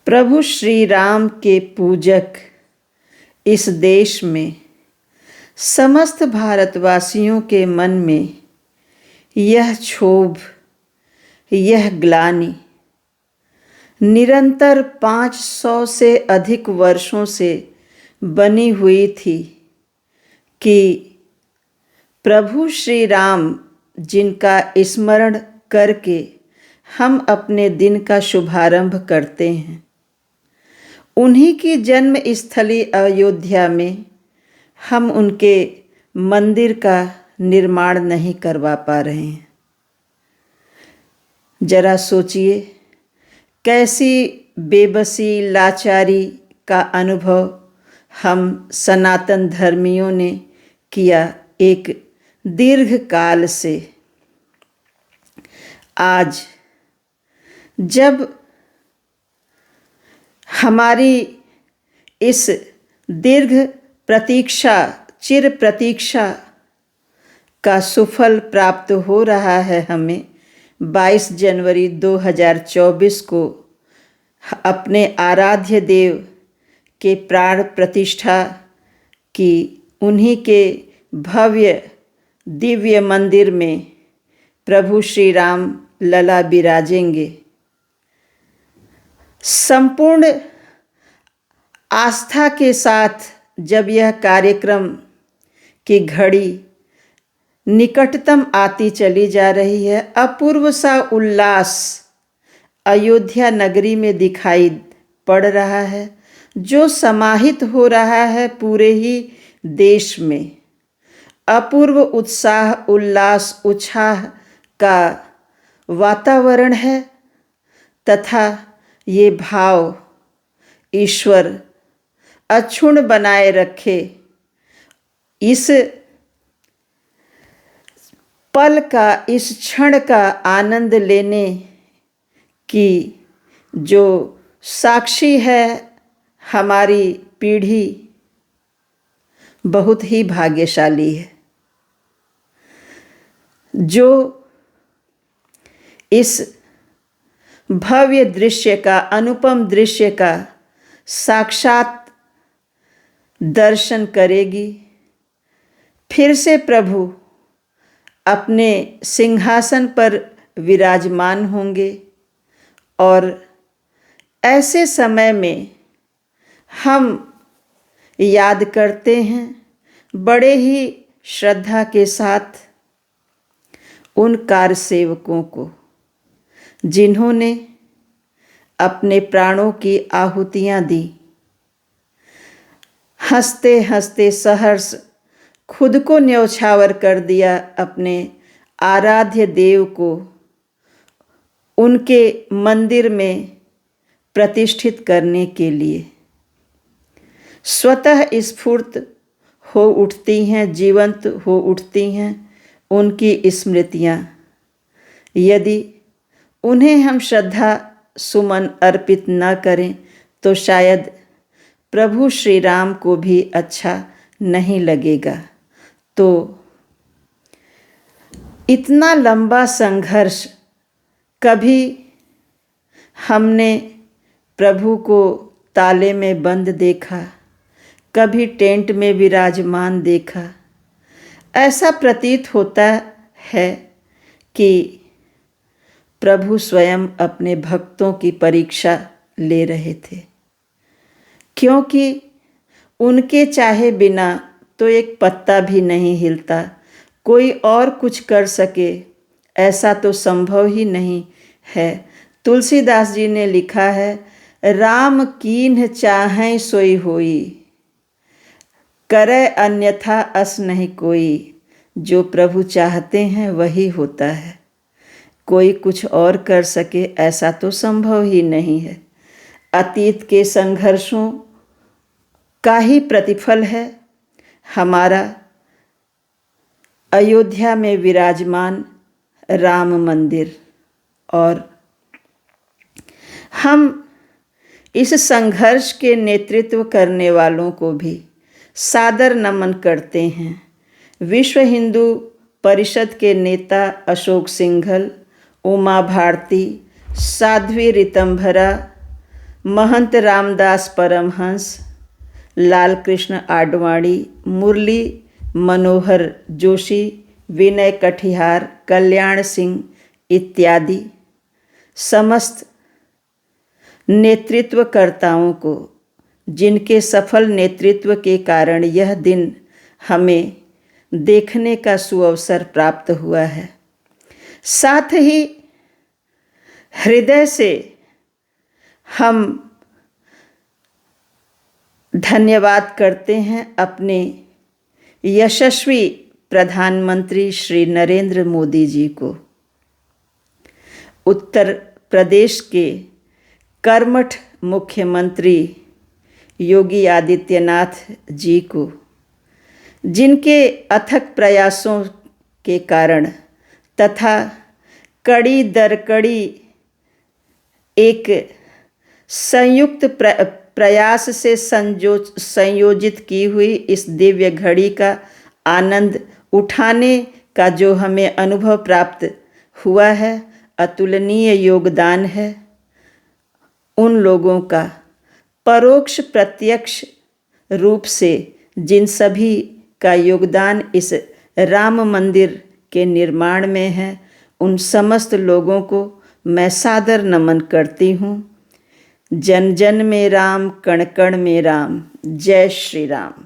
प्रभु श्री राम के पूजक इस देश में समस्त भारतवासियों के मन में यह क्षोभ, यह ग्लानि निरंतर 500 से अधिक वर्षों से बनी हुई थी कि प्रभु श्री राम, जिनका स्मरण करके हम अपने दिन का शुभारंभ करते हैं, उन्हीं की जन्म स्थली अयोध्या में हम उनके मंदिर का निर्माण नहीं करवा पा रहे हैं। जरा सोचिए, कैसी बेबसी, लाचारी का अनुभव हम सनातन धर्मियों ने किया एक दीर्घ काल से। आज जब हमारी इस दीर्घ प्रतीक्षा, चिर प्रतीक्षा का सुफल प्राप्त हो रहा है, हमें 22 जनवरी 2024 को अपने आराध्य देव के प्राण प्रतिष्ठा की, उन्हीं के भव्य दिव्य मंदिर में प्रभु श्री राम लला विराजेंगे। संपूर्ण आस्था के साथ जब यह कार्यक्रम की घड़ी निकटतम आती चली जा रही है, अपूर्व सा उल्लास अयोध्या नगरी में दिखाई पड़ रहा है, जो समाहित हो रहा है पूरे ही देश में। अपूर्व उत्साह, उल्लास, उत्साह का वातावरण है तथा ये भाव ईश्वर अक्षुण्ण बनाए रखे, इस पल का, इस क्षण का आनंद लेने की जो साक्षी है हमारी पीढ़ी, बहुत ही भाग्यशाली है, जो इस भव्य दृश्य का, अनुपम दृश्य का साक्षात दर्शन करेगी। फिर से प्रभु अपने सिंहासन पर विराजमान होंगे और ऐसे समय में हम याद करते हैं बड़े ही श्रद्धा के साथ उन कार सेवकों को, जिन्होंने अपने प्राणों की आहुतियाँ दी। हंसते हंसते सहर्ष खुद को न्यौछावर कर दिया अपने आराध्य देव को उनके मंदिर में प्रतिष्ठित करने के लिए। स्वतः स्फूर्त हो उठती हैं, जीवंत हो उठती हैं उनकी स्मृतियाँ। यदि उन्हें हम श्रद्धा सुमन अर्पित न करें तो शायद प्रभु श्री राम को भी अच्छा नहीं लगेगा। तो इतना लंबा संघर्ष कभी हमने प्रभु को ताले में बंद देखा, कभी टेंट में विराजमान देखा। ऐसा प्रतीत होता है कि प्रभु स्वयं अपने भक्तों की परीक्षा ले रहे थे, क्योंकि उनके चाहे बिना तो एक पत्ता भी नहीं हिलता। कोई और कुछ कर सके ऐसा तो संभव ही नहीं है। तुलसीदास जी ने लिखा है, राम कीन्ह चाहें सोई होई, करे अन्यथा अस नहीं कोई। जो प्रभु चाहते हैं वही होता है, कोई कुछ और कर सके ऐसा तो संभव ही नहीं है। अतीत के संघर्षों का ही प्रतिफल है हमारा अयोध्या में विराजमान राम मंदिर। और हम इस संघर्ष के नेतृत्व करने वालों को भी सादर नमन करते हैं। विश्व हिंदू परिषद के नेता अशोक सिंघल, उमा भारती, साध्वी ऋतंभरा, महंत रामदास परमहंस, लाल कृष्ण आडवाणी, मुरली मनोहर जोशी, विनय कटिहार, कल्याण सिंह इत्यादि समस्त नेतृत्वकर्ताओं को, जिनके सफल नेतृत्व के कारण यह दिन हमें देखने का सुअवसर प्राप्त हुआ है। साथ ही हृदय से हम धन्यवाद करते हैं अपने यशस्वी प्रधानमंत्री श्री नरेंद्र मोदी जी को, उत्तर प्रदेश के कर्मठ मुख्यमंत्री योगी आदित्यनाथ जी को, जिनके अथक प्रयासों के कारण तथा कड़ी दर कड़ी एक संयुक्त प्रयास से संयोजित की हुई इस दिव्य घड़ी का आनंद उठाने का जो हमें अनुभव प्राप्त हुआ है, अतुलनीय योगदान है। उन लोगों का परोक्ष प्रत्यक्ष रूप से जिन सभी का योगदान इस राम मंदिर के निर्माण में है, उन समस्त लोगों को मैं सादर नमन करती हूँ। जन जन में राम, कण कण में राम। जय श्री राम।